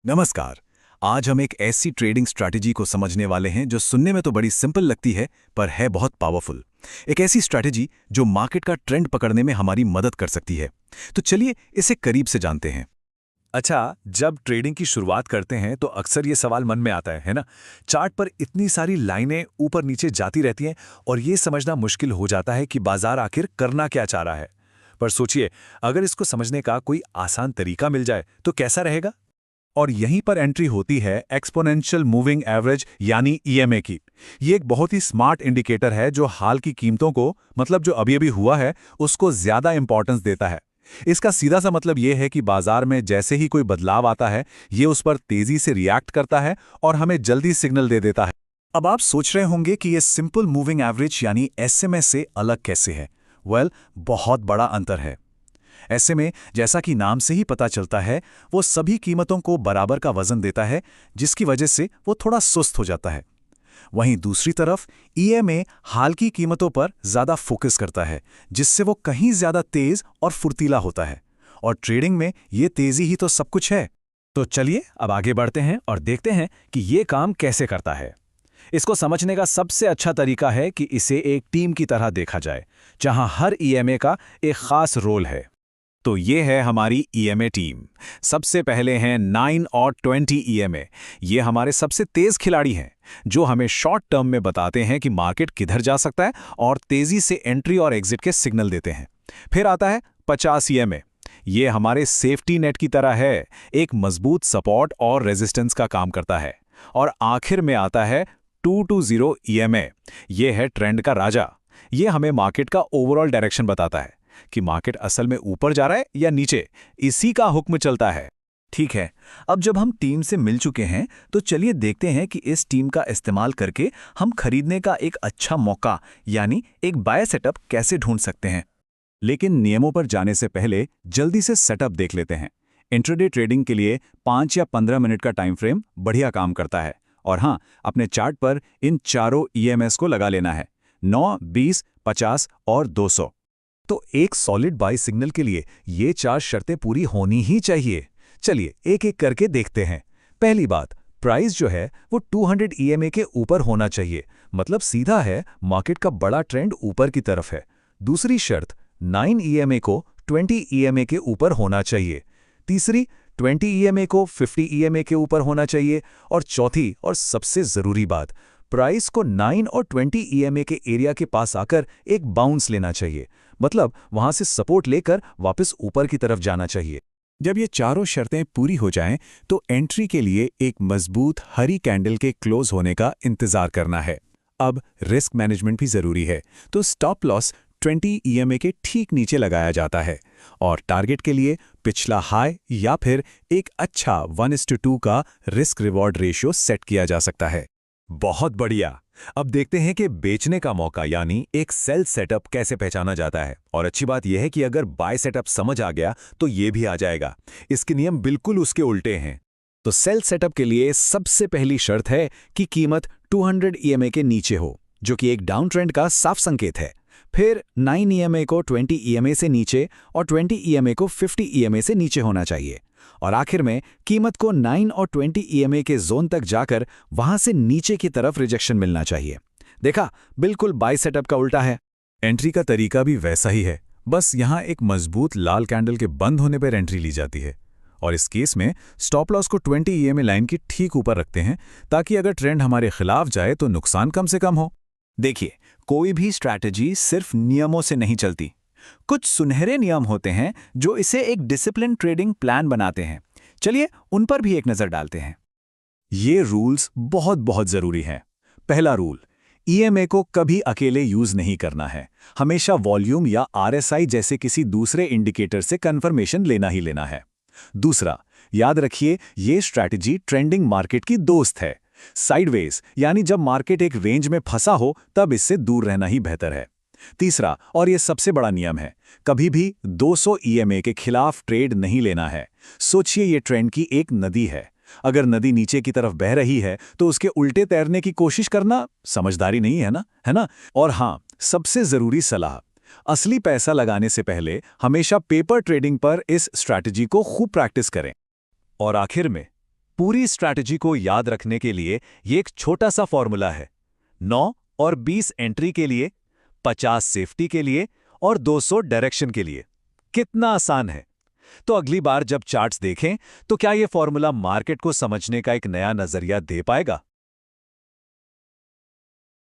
नमस्कार। आज हम एक ऐसी ट्रेडिंग स्ट्रैटेजी को समझने वाले हैं जो सुनने में तो बड़ी सिंपल लगती है पर है बहुत पावरफुल। एक ऐसी स्ट्रैटेजी जो मार्केट का ट्रेंड पकड़ने में हमारी मदद कर सकती है। तो चलिए इसे करीब से जानते हैं। अच्छा, जब ट्रेडिंग की शुरुआत करते हैं तो अक्सर ये सवाल मन में आता है ना? चार्ट पर इतनी सारी लाइनें ऊपर नीचे जाती रहती हैं और ये समझना मुश्किल हो जाता है कि बाजार आखिर करना क्या चाह रहा है। पर सोचिए, अगर इसको समझने का कोई आसान तरीका मिल जाए तो कैसा रहेगा? और यहीं पर एंट्री होती है एक्सपोनेंशियल मूविंग एवरेज यानी ईएमए की। ये एक बहुत ही स्मार्ट इंडिकेटर है जो हाल की कीमतों को, मतलब जो अभी अभी हुआ है, उसको ज्यादा इंपॉर्टेंस देता है। इसका सीधा सा मतलब ये है कि बाजार में जैसे ही कोई बदलाव आता है, ये उस पर तेजी से रिएक्ट करता है और हमें जल्दी सिग्नल दे देता है। अब आप सोच रहे होंगे कि ये सिंपल मूविंग एवरेज यानी एसएमए से अलग कैसे है। बहुत बड़ा अंतर है। ऐसे में जैसा कि नाम से ही पता चलता है, वो सभी कीमतों को बराबर का वजन देता है, जिसकी वजह से वो थोड़ा सुस्त हो जाता है। वहीं दूसरी तरफ ईएमए हाल की कीमतों पर ज्यादा फोकस करता है, जिससे वो कहीं ज्यादा तेज और फुर्तीला होता है। और ट्रेडिंग में ये तेजी ही तो सब कुछ है। तो चलिए अब आगे बढ़ते हैं और देखते हैं कि ये काम कैसे करता है। इसको समझने का सबसे अच्छा तरीका है कि इसे एक टीम की तरह देखा जाए, जहां हर ईएमए का एक खास रोल है। तो ये है हमारी ईएमए टीम। सबसे पहले हैं 9 और 20 ईएमए। ये हमारे सबसे तेज खिलाड़ी हैं, जो हमें शॉर्ट टर्म में बताते हैं कि मार्केट किधर जा सकता है और तेजी से एंट्री और एग्जिट के सिग्नल देते हैं। फिर आता है 50 ईएमए। ये हमारे सेफ्टी नेट की तरह है, एक मजबूत सपोर्ट और रेजिस्टेंस का काम करता है। और आखिर में आता है 220 ईएमए। ये है ट्रेंड का राजा। ये हमें मार्केट का ओवरऑल डायरेक्शन बताता है कि मार्केट असल में ऊपर जा रहा है या नीचे, इसी का हुक्म चलता है। ठीक है, अब जब हम टीम से मिल चुके हैं तो चलिए देखते हैं कि इस टीम का इस्तेमाल करके हम खरीदने का एक अच्छा मौका यानी एक बाय सेटअप कैसे ढूंढ सकते हैं। लेकिन नियमों पर जाने से पहले जल्दी से सेटअप देख लेते हैं। इंट्राडे ट्रेडिंग के लिए 5 या 15 मिनट का टाइम फ्रेम बढ़िया काम करता है। और हाँ, अपने चार्ट पर इन चारों ईएमएस को लगा लेना है, 9, 20, 50 और 200। तो एक सॉलिड बाय सिग्नल के लिए ये 4 शर्तें पूरी होनी ही चाहिए। चलिए एक एक करके देखते हैं। पहली बात, प्राइस जो है वो 200 ईएमए के ऊपर होना चाहिए, मतलब सीधा है, मार्केट का बड़ा ट्रेंड ऊपर की तरफ है। दूसरी शर्त, 9 ईएमए को 20 ईएमए के ऊपर होना चाहिए। तीसरी, 20 ईएमए को 50 ईएमए के ऊपर होना चाहिए। और चौथी और सबसे जरूरी बात, प्राइस को 9 और 20 ईएमए के एरिया के पास आकर एक बाउंस लेना चाहिए, मतलब वहां से सपोर्ट लेकर वापस ऊपर की तरफ जाना चाहिए। जब ये चारों शर्तें पूरी हो जाएं, तो एंट्री के लिए एक मजबूत हरी कैंडल के क्लोज होने का इंतजार करना है। अब रिस्क मैनेजमेंट भी जरूरी है, तो स्टॉप लॉस 20 ईएमए के ठीक नीचे लगाया जाता है और टारगेट के लिए पिछला हाई या फिर एक अच्छा 1:2 का रिस्क रिवॉर्ड रेशियो सेट किया जा सकता है। बहुत बढ़िया। अब देखते हैं कि बेचने का मौका यानी एक सेल सेटअप कैसे पहचाना जाता है। और अच्छी बात यह है कि अगर बाय सेटअप समझ आ गया तो ये भी आ जाएगा। इसके नियम बिल्कुल उसके उल्टे हैं। तो सेल सेटअप के लिए सबसे पहली शर्त है कि कीमत 200 ईएमए के नीचे हो, जो कि एक डाउन ट्रेंड का साफ संकेत है। फिर 9 ईएमए को 20 ईएमए से नीचे और 20 ईएमए को 50 ईएमए से नीचे होना चाहिए। और आखिर में कीमत को 9 और 20 ईएमए के जोन तक जाकर वहां से नीचे की तरफ रिजेक्शन मिलना चाहिए। देखा, बिल्कुल बाय सेटअप का उल्टा है। एंट्री का तरीका भी वैसा ही है, बस यहां एक मजबूत लाल कैंडल के बंद होने पर एंट्री ली जाती है। और इस केस में स्टॉप लॉस को 20 ईएमए लाइन की ठीक ऊपर रखते हैं, ताकि अगर ट्रेंड हमारे खिलाफ जाए तो नुकसान कम से कम हो। देखिए, कोई भी स्ट्रैटेजी सिर्फ नियमों से नहीं चलती। कुछ सुनहरे नियम होते हैं जो इसे एक डिसिप्लिन ट्रेडिंग प्लान बनाते हैं। चलिए उन पर भी एक नजर डालते हैं। ये रूल्स बहुत बहुत जरूरी हैं। पहला रूल, ईएमए को कभी अकेले यूज नहीं करना है। हमेशा वॉल्यूम या आरएसआई जैसे किसी दूसरे इंडिकेटर से कंफर्मेशन लेना ही लेना है। दूसरा, याद रखिए, ये स्ट्रैटेजी ट्रेंडिंग मार्केट की दोस्त है। साइडवेज यानी जब मार्केट एक रेंज में फंसा हो तब इससे दूर रहना ही बेहतर है। तीसरा, और ये सबसे बड़ा नियम है, कभी भी 200 ईएमए के खिलाफ ट्रेड नहीं लेना है। सोचिए ये ट्रेंड की एक नदी है। अगर नदी नीचे की तरफ बह रही है तो उसके उल्टे तैरने की कोशिश करना समझदारी नहीं है ना, है ना? और हाँ, सबसे जरूरी सलाह, असली पैसा लगाने से पहले हमेशा पेपर ट्रेडिंग पर इस स्ट्रैटेजी को खूब प्रैक्टिस करें। और आखिर में, पूरी स्ट्रैटेजी को याद रखने के लिए ये एक छोटा सा फॉर्मूला है। 9 और 20 एंट्री के लिए, 50 सेफ्टी के लिए और 200 डायरेक्शन के लिए। कितना आसान है। तो अगली बार जब चार्ट्स देखें तो क्या ये फॉर्मूला मार्केट को समझने का एक नया नजरिया दे पाएगा?